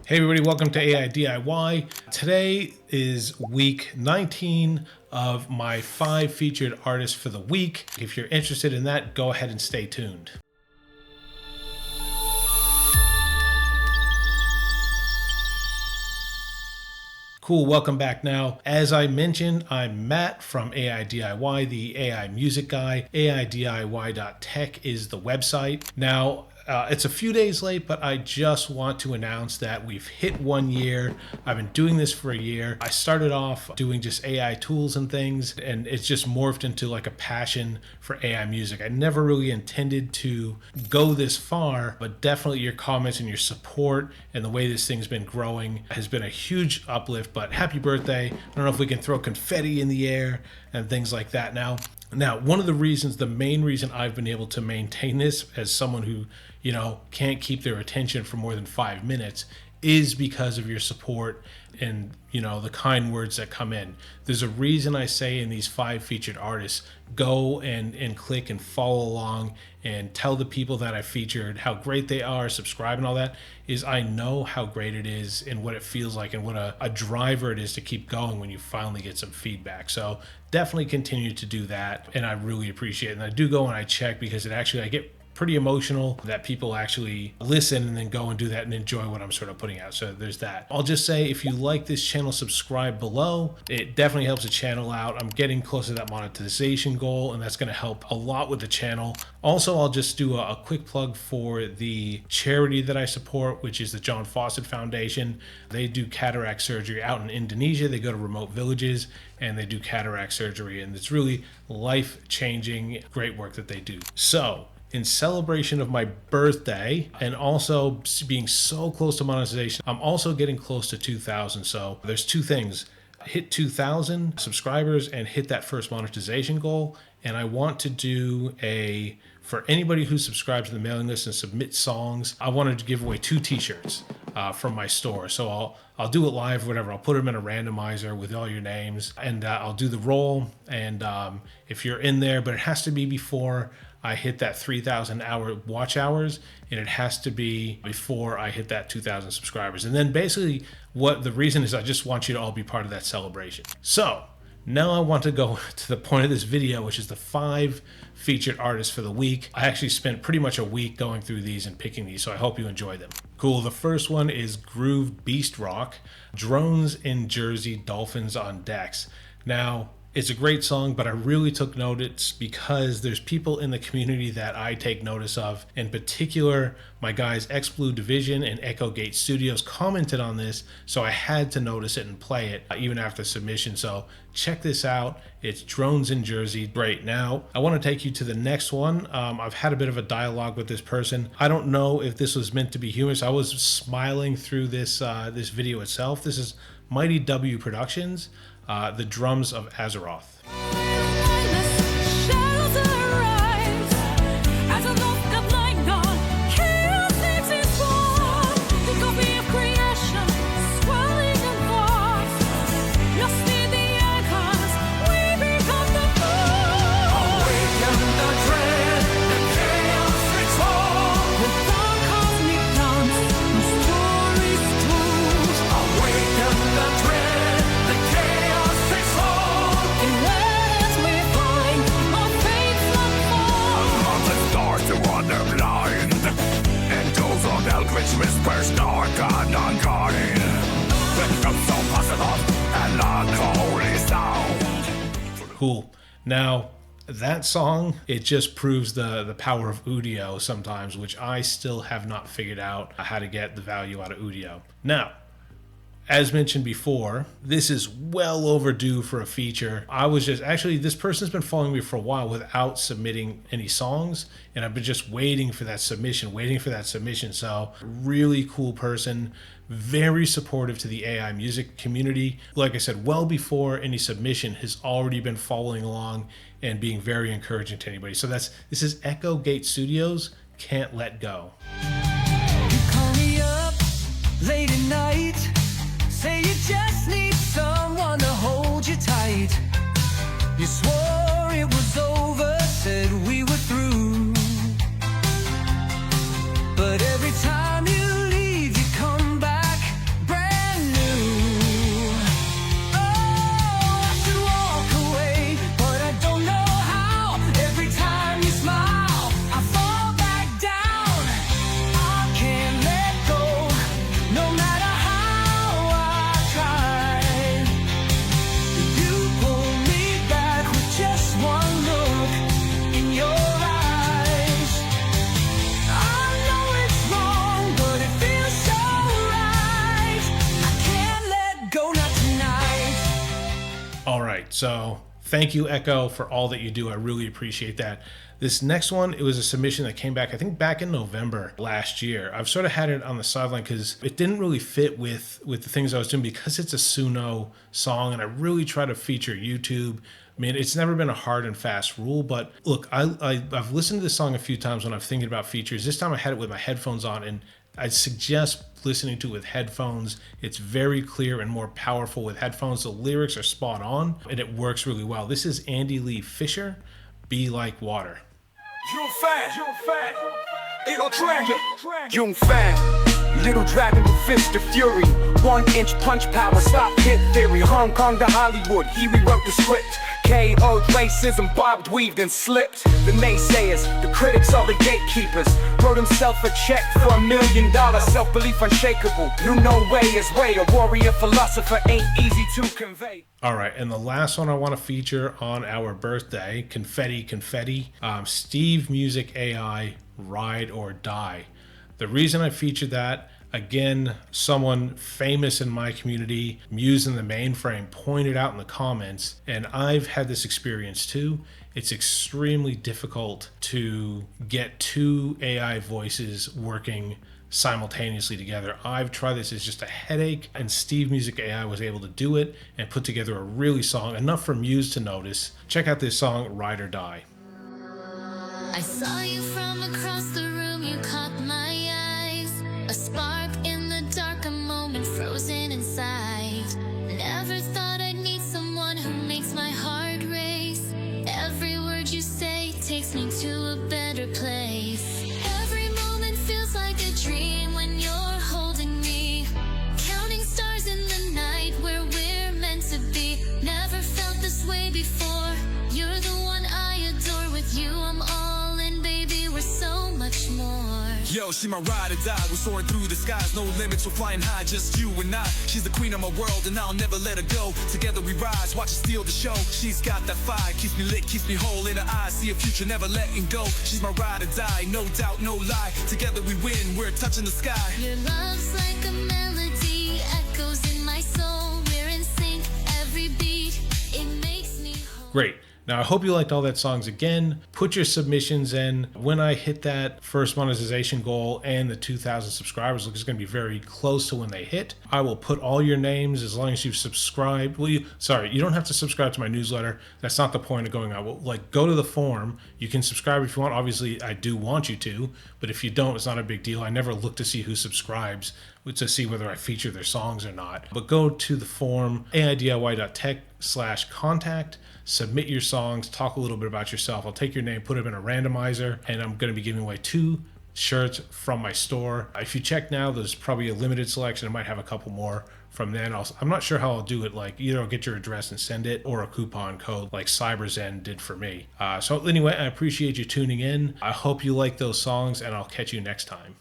Hey everybody, welcome to AI DIY. Today is week 19 of my 5 featured artists for the week. If you're interested in that, go ahead and stay tuned. Cool, welcome back. Now, as I mentioned, I'm Matt from AI DIY, the AI music guy. AIDIY.tech is the website. Now, it's a few days late, but I just want to announce that we've hit 1 year. I've been doing this for a year. I started off doing just AI tools and things, and it's just morphed into like a passion for AI music. I never really intended to go this far, but definitely your comments and your support and the way this thing's been growing has been a huge uplift. But happy birthday. I don't know if we can throw confetti in the air and things like that now. One of the reasons, the main reason I've been able to maintain this as someone who, can't keep their attention for more than 5 minutes is because of your support and, the kind words that come in. There's a reason I say in these 5 featured artists, go and click and follow along and tell the people that I featured how great they are, subscribe and all that, is I know how great it is and what it feels like and what a driver it is to keep going when you finally get some feedback. So definitely continue to do that, and I really appreciate it. And I do go and I check because I get pretty emotional that people actually listen and then go and do that and enjoy what I'm sort of putting out. So there's that. I'll just say, if you like this channel, subscribe below. It definitely helps the channel out. I'm getting close to that monetization goal, and that's going to help a lot with the channel. Also, I'll just do a quick plug for the charity that I support, which is the John Fawcett Foundation. They do cataract surgery out in Indonesia. They go to remote villages and they do cataract surgery, and it's really life-changing, great work that they do. So, in celebration of my birthday and also being so close to monetization, I'm also getting close to 2,000. So there's 2 things: hit 2,000 subscribers and hit that first monetization goal. And I want to do for anybody who subscribes to the mailing list and submits songs, I wanted to give away 2 t-shirts from my store. So I'll do it live or whatever. I'll put them in a randomizer with all your names, and I'll do the roll. And if you're in there, but it has to be before I hit that 3,000 watch hours, and it has to be before I hit that 2,000 subscribers. And then basically what the reason is, I just want you to all be part of that celebration. So now I want to go to the point of this video, which is the 5 featured artists for the week. I actually spent pretty much a week going through these and picking these, so I hope you enjoy them. Cool, the first one is GrooveBeastRock, Drones in Jersey, Dolphins on Decks. Now, it's a great song, but I really took notice because there's people in the community that I take notice of. In particular, my guys XBlue Division and EchoGate Studios commented on this, so I had to notice it and play it even after submission. So check this out. It's Drones in Jersey. Great. Now, I want to take you to the next one. I've had a bit of a dialogue with this person. I don't know if this was meant to be humorous. I was smiling through this video itself. This is MightyW Productions. The Drums of Azathoth. Cool. Now, that song, it just proves the power of Udio sometimes, which I still have not figured out how to get the value out of Udio. Now, as mentioned before, this is well overdue for a feature. This person's been following me for a while without submitting any songs, and I've been just waiting for that submission. So, really cool person, very supportive to the AI music community. Like I said, well before any submission, has already been following along and being very encouraging to anybody. So this is EchoGate Studios, Can't Let Go. You call me up late at night, say you just need someone to hold you tight. You swore it was over, said we were through, but every time you leave, you come back right, so thank you, Echo, for all that you do. I really appreciate that. This next one, it was a submission that came back, I think back in November last year. I've sort of had it on the sideline because it didn't really fit with the things I was doing because it's a Suno song, and I really try to feature YouTube. I mean, it's never been a hard and fast rule, but look, I've listened to this song a few times when I'm thinking about features. This time I had it with my headphones on, and I'd suggest listening to it with headphones. It's very clear and more powerful with headphones. The lyrics are spot on, and it works really well. This is Andyleefisher, Be Like Water. Little dragon, young fan, little dragon with fist of fury, 1-inch punch power, stop hit theory, Hong Kong to Hollywood, he rewrote the script, KO'd racism, bobbed, weaved and slipped, the naysayers, the critics are the gatekeepers, wrote himself a check for $1 million, self-belief unshakable, knew no way is way, a warrior philosopher ain't easy to convey. All right, and the last one I want to feature on our birthday, Confetti, SteveMusicAI, Ride or Die. The reason I featured that, again, someone famous in my community, Muse in the Mainframe, pointed out in the comments, and I've had this experience too. It's extremely difficult to get two AI voices working simultaneously together. I've tried this, it's just a headache, and SteveMusicAI was able to do it and put together a really song, enough for Muse to notice. Check out this song, Ride or Die. I saw you from across the room, you caught my eyes. A spark in the dark, a moment frozen inside. Never thought I'd meet someone who makes my heart race. Every word you say takes me to a better place. Every moment feels like a dream when you're holding me. Counting stars in the night where we're meant to be. Never felt this way before. You're the one I adore. With you I'm all in, baby, we're so much more. Yo, she my ride or die. We're soaring through the skies, no limits, we're flying high, just you and I. She's the queen of my world and I'll never let her go. Together we rise, watch her steal the show. She's got that fire, keeps me lit, keeps me whole in her eyes. See a future, never letting go. She's my ride or die, no doubt, no lie. Together we win, we're touching the sky. Your love's like a melody, echoes in my soul. We're in sync, every beat, it makes me whole. Great. Now, I hope you liked all that songs. Again, put your submissions in. When I hit that first monetization goal and the 2,000 subscribers, it's going to be very close to when they hit. I will put all your names as long as you've subscribed. You don't have to subscribe to my newsletter. That's not the point of going out. Well, go to the forum. You can subscribe if you want. Obviously, I do want you to, but if you don't, it's not a big deal. I never look to see who subscribes to see whether I feature their songs or not. But go to the forum, AIDIY.tech/contact. Submit your songs, talk a little bit about yourself. I'll take your name, put them in a randomizer, and I'm going to be giving away 2 shirts from my store. If you check now, there's probably a limited selection. I might have a couple more from then. I'm not sure how I'll do it. Like, either I'll get your address and send it, or a coupon code like CyberZen did for me. So anyway, I appreciate you tuning in. I hope you like those songs, and I'll catch you next time.